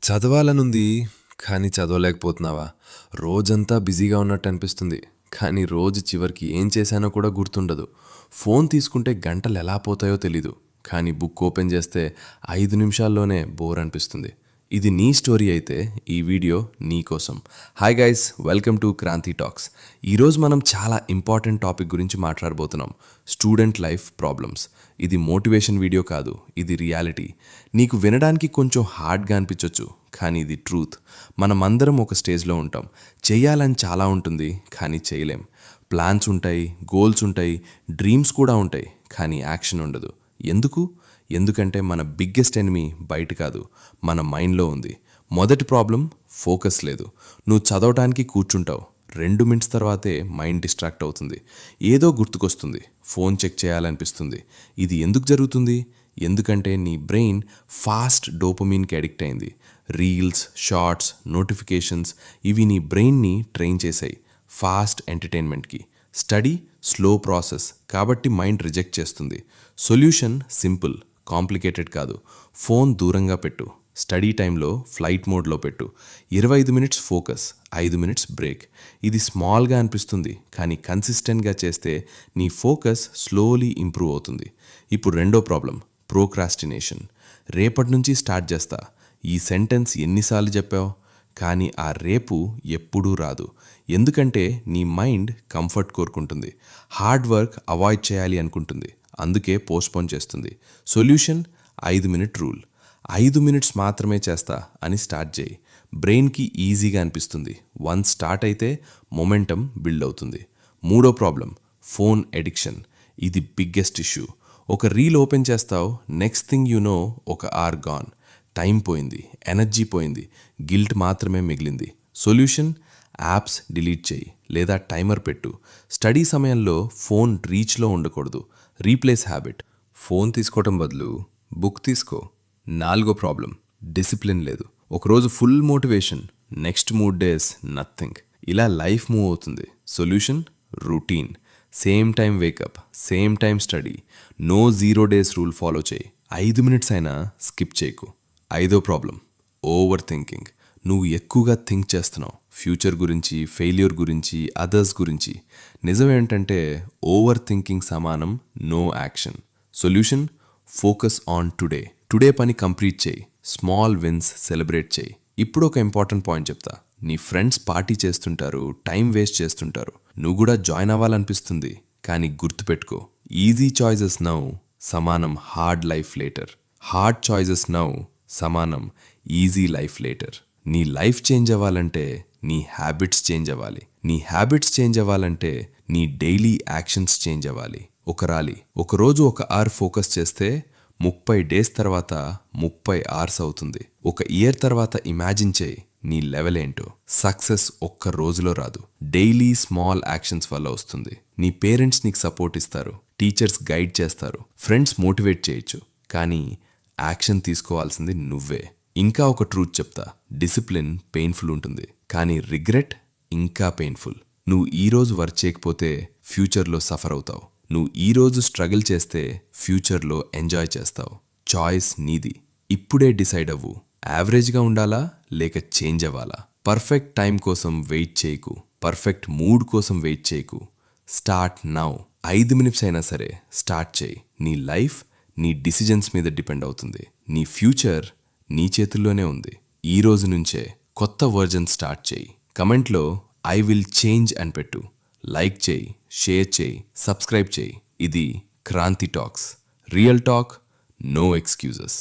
చదవాలనుంది, కానీ చదవలేకపోతున్నావా? రోజంతా బిజీగా ఉన్నట్టు అనిపిస్తుంది. కానీ రోజు చివరికి ఏం చేశానో కూడా గుర్తుండదు. ఫోన్ తీసుకుంటే గంటలు ఎలా పోతాయో తెలీదు. కానీ బుక్ ఓపెన్ చేస్తే 5 నిమిషాల్లోనే బోర్ అనిపిస్తుంది. ఇది నీ స్టోరీ అయితే ఈ వీడియో నీ కోసం. Hi guys, welcome to Kranti Talks. ఈరోజు మనం చాలా ఇంపార్టెంట్ టాపిక్ గురించి మాట్లాడబోతున్నాం. Student life problems. ఇది మోటివేషన్ వీడియో కాదు, ఇది రియాలిటీ. నీకు వినడానికి కొంచెం హార్డ్గా అనిపించవచ్చు, కానీ ఇది ట్రూత్. మనమందరం ఒక స్టేజ్లో ఉంటాం. చేయాలని చాలా ఉంటుంది, కానీ చేయలేం. ప్లాన్స్ ఉంటాయి, గోల్స్ ఉంటాయి, డ్రీమ్స్ కూడా ఉంటాయి, కానీ యాక్షన్ ఉండదు. ఎందుకంటే మన బిగ్గెస్ట్ ఎనిమీ బయట కాదు, మన మైండ్లో ఉంది. మొదటి ప్రాబ్లం, ఫోకస్ లేదు. నువ్వు చదవటానికి కూర్చుంటావు, 2 మినిట్స్ తర్వాతే మైండ్ డిస్ట్రాక్ట్ అవుతుంది. ఏదో గుర్తుకొస్తుంది, ఫోన్ చెక్ చేయాలనిపిస్తుంది. ఇది ఎందుకు జరుగుతుంది? ఎందుకంటే నీ బ్రెయిన్ ఫాస్ట్ డోపమీన్కి అడిక్ట్ అయింది. రీల్స్, షార్ట్స్, నోటిఫికేషన్స్ ఇవి నీ బ్రెయిన్ని ట్రైన్ చేశాయి ఫాస్ట్ ఎంటర్టైన్మెంట్కి. స్టడీ స్లో ప్రాసెస్, కాబట్టి మైండ్ రిజెక్ట్ చేస్తుంది. సొల్యూషన్ సింపుల్, కాంప్లికేటెడ్ కాదు. ఫోన్ దూరంగా పెట్టు. స్టడీ టైంలో ఫ్లైట్ మోడ్లో పెట్టు. 25 మినిట్స్ ఫోకస్, 5 మినిట్స్ బ్రేక్. ఇది స్మాల్గా అనిపిస్తుంది, కానీ కన్సిస్టెంట్గా చేస్తే నీ ఫోకస్ స్లోలీ ఇంప్రూవ్ అవుతుంది. ఇప్పుడు రెండో ప్రాబ్లం, ప్రోక్రాస్టినేషన్. రేపటి నుంచి స్టార్ట్ చేస్తా. ఈ సెంటెన్స్ ఎన్నిసార్లు చెప్పావు? కానీ ఆ రేపు ఎప్పుడూ రాదు. ఎందుకంటే నీ మైండ్ కంఫర్ట్ కోరుకుంటుంది. హార్డ్ వర్క్ అవాయిడ్ చేయాలి అనుకుంటుంది, అందుకే పోస్ట్పోన్ చేస్తుంది. Solution 5 minute rule. 5 మినిట్స్ మాత్రమే చేస్తా అని స్టార్ట్ చేయి. బ్రెయిన్కి ఈజీగా అనిపిస్తుంది. వన్స్ స్టార్ట్ అయితే మొమెంటం బిల్డ్ అవుతుంది. మూడో ప్రాబ్లం, ఫోన్ ఎడిక్షన్. ఇది బిగ్గెస్ట్ ఇష్యూ. ఒక రీల్ ఓపెన్ చేస్తావు, నెక్స్ట్ థింగ్ యు నో, ఒక అవర్ గాన్. టైం పోయింది, ఎనర్జీ పోయింది, గిల్ట్ మాత్రమే మిగిలింది. సొల్యూషన్, యాప్స్ డిలీట్ చేయి లేదా టైమర్ పెట్టు. స్టడీ సమయంలో ఫోన్ రీచ్లో ఉండకూడదు. Replace habit. ఫోన్ తీసుకోవటం బదులు బుక్ తీసుకో. నాలుగో ప్రాబ్లం, డిసిప్లిన్ లేదు. ఒకరోజు full motivation, next 3 days nothing. ఇలా లైఫ్ మూవ్ అవుతుంది. Solution, routine. Same time wake up, same time study. No 0 days rule follow చేయి. 5 మినిట్స్ అయినా స్కిప్ చేయకు. ఐదో ప్రాబ్లం, ఓవర్ థింకింగ్. నువ్వు ఎక్కువగా థింక్ చేస్తున్నావు, ఫ్యూచర్ గురించి, ఫెయిల్యూర్ గురించి, అదర్స్ గురించి. నిజం ఏంటంటే ఓవర్ థింకింగ్ సమానం no action. Solution, focus on today. Today పని కంప్లీట్ చేయి. స్మాల్ విన్స్ సెలబ్రేట్ చేయి. ఇప్పుడు ఒక ఇంపార్టెంట్ పాయింట్ చెప్తా. నీ ఫ్రెండ్స్ పార్టీ చేస్తుంటారు, టైం వేస్ట్ చేస్తుంటారు. నువ్వు కూడా జాయిన్ అవ్వాలనిపిస్తుంది, కానీ గుర్తుపెట్టుకో, ఈజీ చాయిసెస్ నౌ సమానం hard life later. Hard choices now సమానం ఈజీ లైఫ్ లేటర్. నీ లైఫ్ చేంజ్ అవ్వాలంటే నీ హ్యాబిట్స్ చేంజ్ అవ్వాలి. నీ హ్యాబిట్స్ చేంజ్ అవ్వాలంటే నీ డైలీ యాక్షన్స్ చేంజ్ అవ్వాలి. ఒకరోజు 1 అవర్ ఫోకస్ చేస్తే 30 డేస్ తర్వాత 30 అవర్స్ అవుతుంది. 1 ఇయర్ తర్వాత ఇమాజిన్ చేయి నీ లెవెల్ ఏంటో. సక్సెస్ ఒక్క రోజులో రాదు, డైలీ స్మాల్ యాక్షన్స్ వల్ల వస్తుంది. నీ పేరెంట్స్ నీకు సపోర్ట్ ఇస్తారు, టీచర్స్ గైడ్ చేస్తారు, ఫ్రెండ్స్ మోటివేట్ చేయొచ్చు, కానీ యాక్షన్ తీసుకోవాల్సింది నువ్వే. ఇంకా ఒక ట్రూత్ చెప్తా, డిసిప్లిన్ పెయిన్ఫుల్ ఉంటుంది, కానీ రిగ్రెట్ ఇంకా పెయిన్ఫుల్. నువ్వు ఈరోజు వర్క్ చేయకపోతే ఫ్యూచర్లో సఫర్ అవుతావు. నువ్వు ఈరోజు స్ట్రగుల్ చేస్తే ఫ్యూచర్లో ఎంజాయ్ చేస్తావు. చాయిస్ నీది. ఇప్పుడే డిసైడ్ అవ్వు, యావరేజ్గా ఉండాలా లేక చేంజ్ అవ్వాలా. పర్ఫెక్ట్ టైం కోసం వెయిట్ చేయకు, పర్ఫెక్ట్ మూడ్ కోసం వెయిట్ చేయకు. Start now. 5 మినిట్స్ అయినా సరే స్టార్ట్ చేయి. నీ లైఫ్ నీ డిసిజన్స్ మీద డిపెండ్ అవుతుంది. నీ ఫ్యూచర్ నీ చేతుల్లోనే ఉంది. ఈ రోజు నుంచే కొత్త వర్జన్ స్టార్ట్ చేయి. కమెంట్లో ఐ విల్ చేంజ్ అని పెట్టు. లైక్ చేయి, షేర్ చేయి, సబ్స్క్రైబ్ చేయి. ఇది Kranti Talks. Real talk, no excuses.